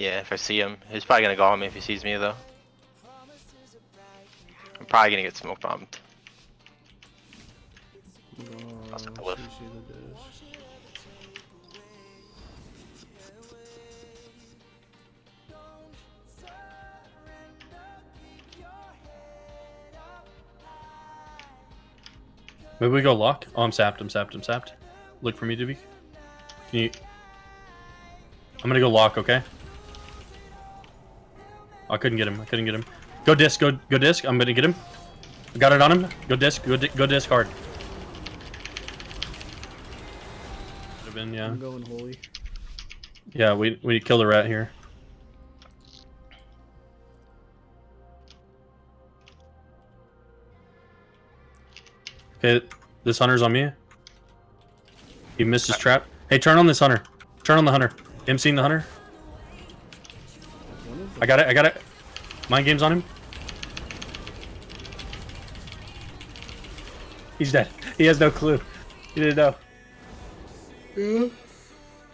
Yeah, if I see him. He's probably gonna go on me if he sees me though. I'm probably gonna get smoke bombed. I'll set the lift. Maybe we go lock. Oh, I'm sapped. I'm sapped. I'm sapped. Look for me, Dubik. Can you? I'm gonna go lock. Okay. I couldn't get him. I couldn't get him. Go disc. Go disc. I'm gonna get him. I got it on him. Go disc. Go disc hard. Could have been, yeah. I'm going holy. Yeah, we kill the rat here. Okay, this hunter's on me. He missed his trap. Hey, turn on this hunter. Turn on the hunter. Him seeing the hunter. I got it. I got it. Mind game's on him. He's dead. He has no clue. He didn't know.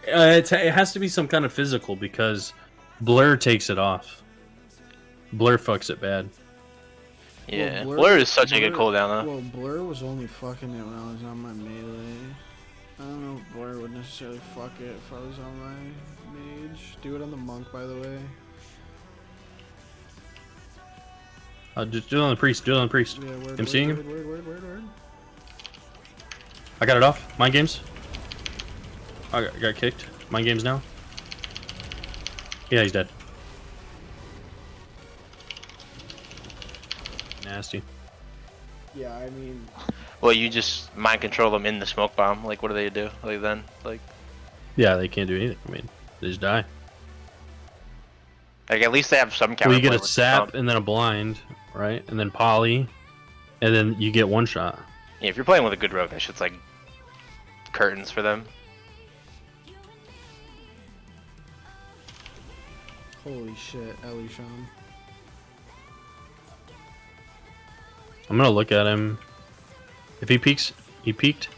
It has to be some kind of physical because Blur takes it off. Blur fucks it bad. Yeah, Well, Blur is such a good cooldown though. Well, Blur was only fucking it when I was on my melee. I don't know if Blur would necessarily fuck it if I was on my mage. Do it on the monk, by the way. Just do it on the priest. Do it on the priest. Yeah, word, I'm seeing him. Word. I got it off. Mind games. I got kicked. Mind games now. Yeah, he's dead. Nasty. Yeah, I mean, Well, you just mind control them in the smoke bomb. Like, what do they do? Like then, like Yeah, they can't do anything. I mean, they just die. at least they have some counter. Well, you get a sap and then a blind, right? And then poly, and then you get one shot. Yeah, if you're playing with a good rogue, that shit's like curtains for them. holy shit, Elishan. I'm gonna look at him. If he peeks, he peeked.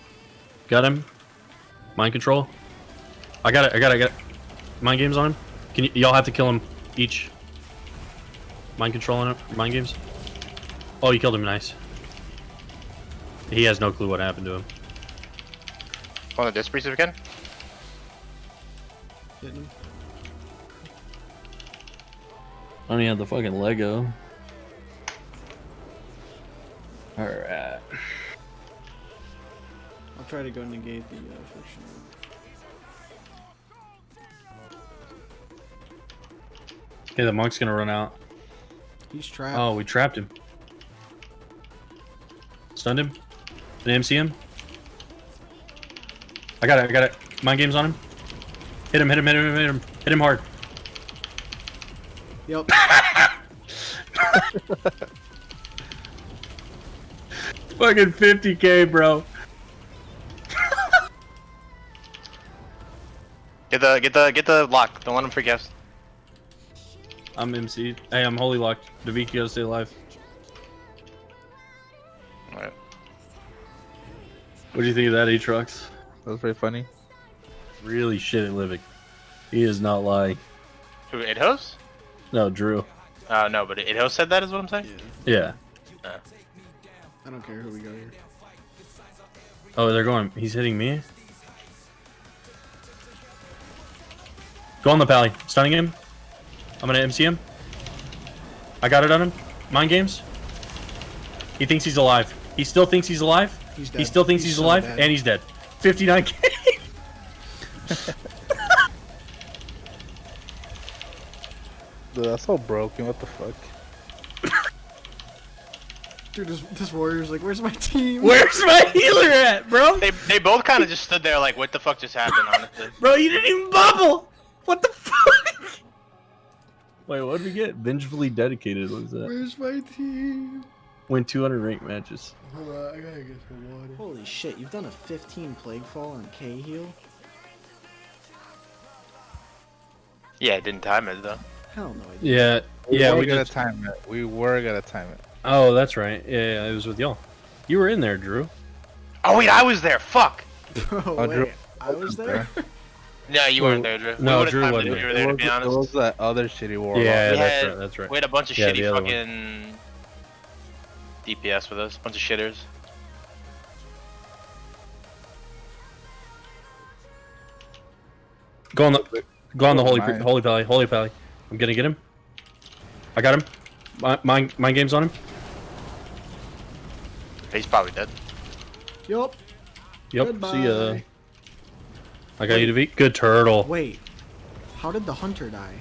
Got him. Mind control. I got it. I got it. Mind games on him. Can y'all have to kill him each? Mind control on him. Mind games. Oh, you killed him. Nice. He has no clue what happened to him. On the disc priest if you can. Hitting him. I only had the fucking Lego. Alright. I'll try to go negate the friction. Okay, the monk's gonna run out. He's trapped. Oh, we trapped him. Stunned him. Did MC him? I got it. I got it. Mind games on him. Hit him. Hit him. Hit him. Hit him. Hit him hard. Yep. Fucking 50k, bro. Get the lock. Don't let him freak out. I'm MC. Hey, I'm holy locked. Daviki, gotta stay alive. Alright. What do you think of that, Aatrox? That was very funny. Really shit at living. He is not lying. Who, Idhos? No, Drew. No, but Idhos said that is what I'm saying? Yeah. Yeah. I don't care who we go here. Oh, they're going. He's hitting me. Go on the pally. Stunning him. I'm gonna MC him. I got it on him. Mind games. He thinks he's alive. He still thinks he's alive. He's dead. He still thinks he's so alive, dead. and he's dead. 59k. Dude, that's so broken. What the fuck? Dude, this warrior's like, where's my team? Where's my healer at, bro? They both kind of just stood there like, what the fuck just happened, honestly. Bro, you didn't even bubble. What the fuck? Wait, what did we get? Vengefully dedicated. What was that? Where's my team? Win 200 ranked matches. Hold on, I gotta get some water. Holy shit, you've done a 15 plague fall on K heal? Yeah, it didn't time it though. Hell no, I didn't. Yeah, yeah, we gotta did. time it. We were gonna time it. Oh, that's right. Yeah, it was with y'all. You were in there, Drew. Oh wait, I was there. Fuck. Oh, Oh, Drew- wait, I was there? No, you weren't there, Drew. No, We would've Drew timed wasn't it if you were It there, to was, be it honest. was that other shitty warlock. Yeah, We that's had- right. That's right. We had a bunch of Yeah, the shitty other one. fucking DPS with us. Bunch of shitters. Go on the Oh, holy nice. holy pally. I'm gonna get him. I got him. Mind game's on him. He's probably dead. Yup. Yep. Goodbye. See ya. I got you to beat. Good turtle. Wait. How did the hunter die?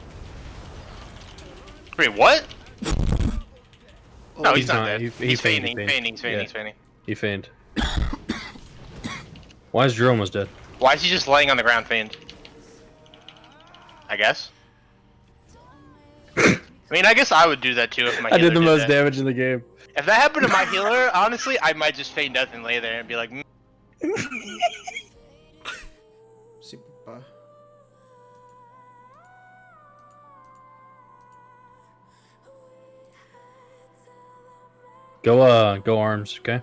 Wait, what? Oh, No, he's he's not not. dead. He He's fainted, feigning. He's Yeah. feigning. He feigned. Why is Drew almost dead? Why is he just laying on the ground feigned? I guess. I mean, I guess I would do that too if my healer that. damage in the game. If that happened to my healer, honestly, I might just feign death and lay there and be like, Sí, papá. Go arms, okay?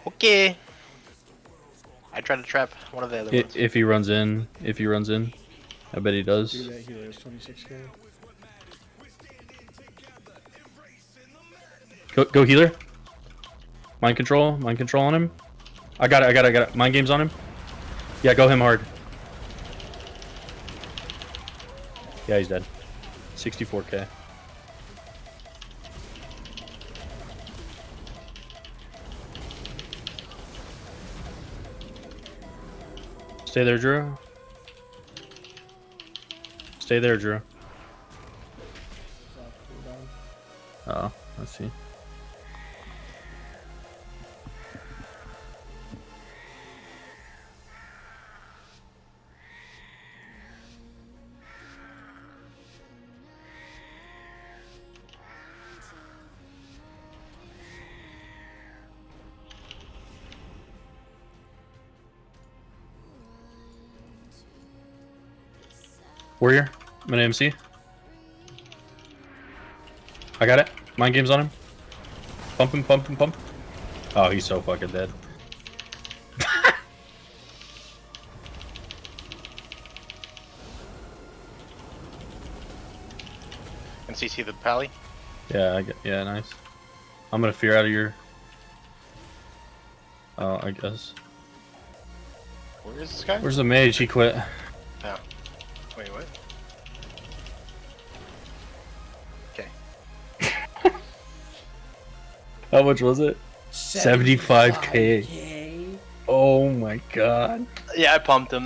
okay. I tried to trap one of the other ones. If he runs in, I bet he Do does. that healer is 26k. Go healer. Mind control on him. I got it. Mind game's on him. Yeah, go him hard. Yeah, he's dead. 64k. Stay there, Drew. Stay there, Drew. Oh, let's see. Warrior, I'm an AMC. I got it. Mind game's on him. Pump him. Oh, he's so fucking dead. And CC the pally. Yeah, nice. I'm gonna fear out of your. Oh, I guess. Where is this guy? Where's the mage? He quit. Oh. Wait, what? Okay. How much was it? 75k. Oh my god. Yeah, I pumped him.